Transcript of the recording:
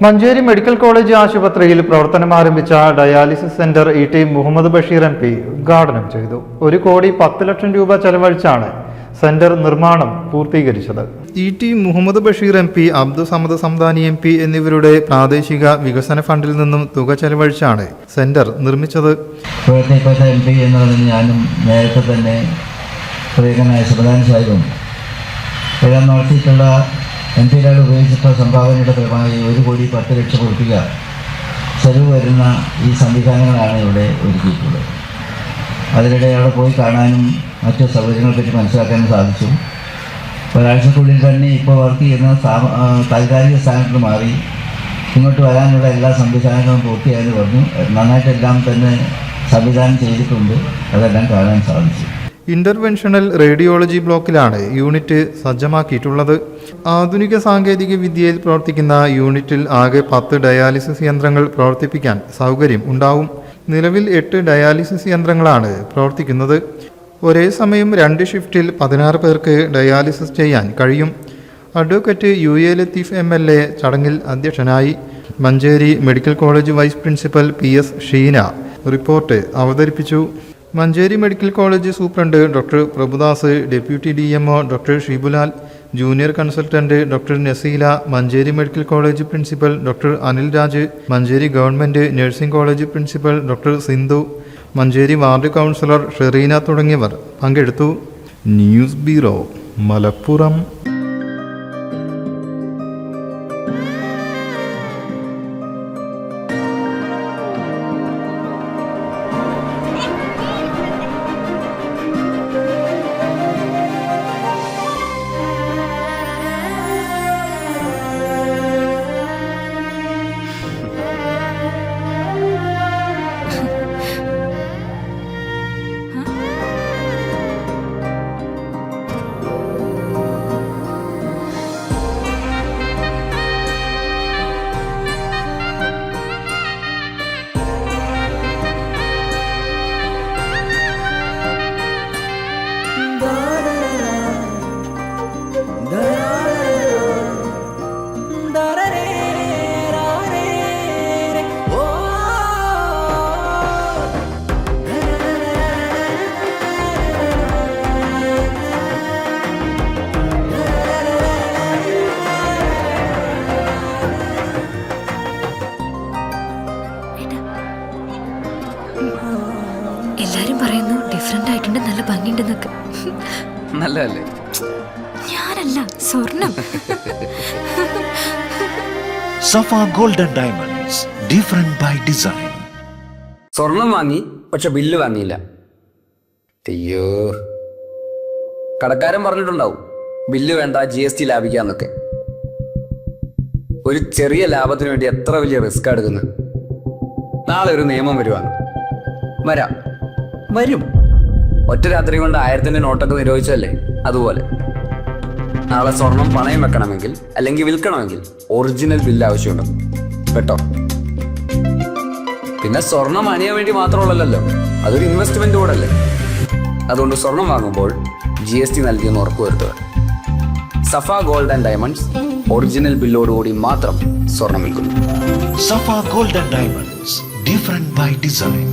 Manjeri medical college ആശുപത്രിയിൽ പ്രവർത്തനം ആരംഭിച്ച dialysis centre E T Muhammad Basheer MP ഉദ്ഘാടനം ചെയ്തു. 1,10 ലക്ഷം രൂപ ചെലവഴിച്ചാണ് സെന്റർ നിർമ്മാണം പൂർത്തീകരിച്ചത്. E T Muhammad Basheer MP, Abdul Samad Samadani MP എന്നിവരുടെ പ്രാദേശിക വികസന ഫണ്ടിൽ നിന്നും തുക ചെലവഴിച്ചാണ് സെന്റർ നിർമ്മിച്ചത്. MP ഞാനും നേരത്തെ തന്നെ പ്രിയങ്കരനായ സുബ്രഹ്മണ്യൻ സാഹിബും നടത്തിയിട്ടുള്ള MP-ക്കാർ ഉപയോഗിച്ചിട്ടുള്ള സംഭാവനയുടെ ഫലമായി 1,10 ലക്ഷം രൂപ ചെലവ് വരുന്ന ഈ സംവിധാനങ്ങളാണ് ഇവിടെ ഒരുക്കിയിട്ടുള്ളത്. അതിനിടെ അവിടെ പോയി കാണാനും മറ്റു സൗകര്യങ്ങളെപ്പറ്റി മനസ്സിലാക്കാനും സാധിച്ചു. ഒരാഴ്ചക്കുള്ളിൽ തന്നെ ഇപ്പോൾ വർക്ക് ചെയ്യുന്ന താൽക്കാലിക സ്ഥാനത്ത് മാറി ഇങ്ങോട്ട് വരാനുള്ള എല്ലാ സംവിധാനങ്ങളും പൂർത്തിയായെന്ന് പറഞ്ഞു. നന്നായിട്ടെല്ലാം തന്നെ സംവിധാനം ചെയ്തിട്ടുണ്ട്. അതെല്ലാം കാണാൻ സാധിച്ചു. ഇന്റർവെൻഷണൽ റേഡിയോളജി ബ്ലോക്കിലാണ് യൂണിറ്റ് സജ്ജമാക്കിയിട്ടുള്ളത്. ആധുനിക സാങ്കേതിക വിദ്യയിൽ പ്രവർത്തിക്കുന്ന യൂണിറ്റിൽ ആകെ 10 ഡയാലിസിസ് യന്ത്രങ്ങൾ പ്രവർത്തിപ്പിക്കാൻ സൗകര്യം ഉണ്ടാവും. നിലവിൽ 8 ഡയാലിസിസ് യന്ത്രങ്ങളാണ് പ്രവർത്തിക്കുന്നത്. ഒരേ സമയം 2 ഷിഫ്റ്റിൽ 16 പേർക്ക് ഡയാലിസിസ് ചെയ്യാൻ കഴിയും. അഡ്വക്കേറ്റ് UA ലത്തീഫ് MLA ചടങ്ങിൽ അധ്യക്ഷനായി. Manjeri medical college vice principal PS Sheena report അവതരിപ്പിച്ചു. Manjeri medical college superintendent doctor Prabhudas, deputy DMO doctor Shibulal, junior consultant doctor Naseela, Manjeri medical college principal doctor Anil Raj, Manjeri government nursing college principal doctor Sindhu, Manjeri ward councillor Shereena തുടങ്ങിയവർ പങ്കെടുത്തു. News bureau, Malappuram. എല്ലാരും പറയുന്നു different ആയിട്ടുണ്ട്, നല്ല ഭംഗിയുണ്ടെന്നൊക്കെ. നല്ലതല്ലേ? ഞാനല്ല, സ്വർണം. Safa golden diamonds, different by design. സ്വർണം വാങ്ങി, പക്ഷെ ബില്ല് വാങ്ങിയില്ല. അയ്യോ, കടക്കാരൻ പറഞ്ഞിട്ടുണ്ടാവും ബില്ല് വേണ്ട, GST ലാഭിക്കാന്നൊക്കെ. ഒരു ചെറിയ ലാഭത്തിന് വേണ്ടി എത്ര വലിയ റിസ്ക് എടുക്കുന്നത്. നാളെ ഒരു നിയമം വരും. ഒറ്റ രാത്രി കൊണ്ട് 1000-ന്റെ നോട്ടൊക്കെ നിരോധിച്ചല്ലേ, അതുപോലെ നാളെ സ്വർണം പണയം വെക്കണമെങ്കിൽ അല്ലെങ്കിൽ വിൽക്കണമെങ്കിൽ ഒറിജിനൽ ബില്ല് ആവശ്യമുണ്ട് കേട്ടോ. പിന്നെ സ്വർണം അണിയാൻ വേണ്ടി മാത്രമുള്ളല്ലോ, അതൊരു ഇൻവെസ്റ്റ്മെന്റ് കൂടെ അല്ലേ. അതുകൊണ്ട് സ്വർണം വാങ്ങുമ്പോൾ GST നൽകിയെന്ന് ഉറപ്പുവരുത്തുക. Safa gold and diamonds original ബില്ലോടുകൂടി മാത്രം സ്വർണം വിൽക്കുന്നു. Safa golden diamonds, different by design.